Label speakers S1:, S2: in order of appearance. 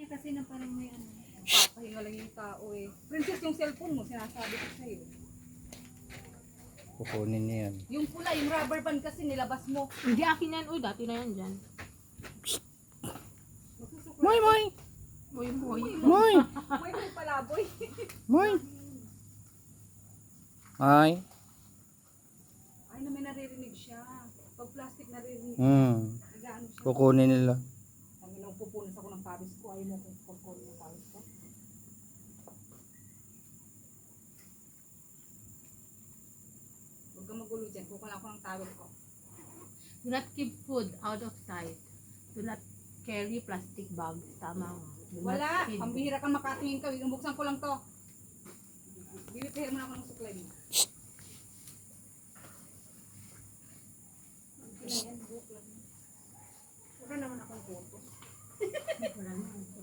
S1: Eh kasi na parang may ano. Papahinga lang yung tao eh. Princess, yung cellphone mo, sinasabi ko sa'yo.
S2: Kukunin niya yan.
S1: Yung pula, yung rubber band kasi nilabas mo.
S3: Hindi akin yan. Uy, dati na yan dyan.
S2: Moy, moy!
S3: Uy, boy.
S2: Moy!
S1: May palaboy.
S2: Moy! Ay.
S1: Ay, na may naririnig siya. Pag plastic naririnig. Nagaano siya.
S2: Kukunin nila.
S1: Ang ilang pupunas ako ng pawis ko. Ayaw mo kung kukunin yung pawis ko. Huwag kang magulo dyan. Kukunin ako ng tawag ko.
S3: Do not keep food out of sight. Do not carry plastic bags. Tama nga. Do not
S1: Wala.
S3: feed.
S1: Pambihira kang makatingin ka. Buksan ko lang to. Bibitihin mo na ako ng suklay mo. Huwag ka naman akong photo.
S3: Wala na.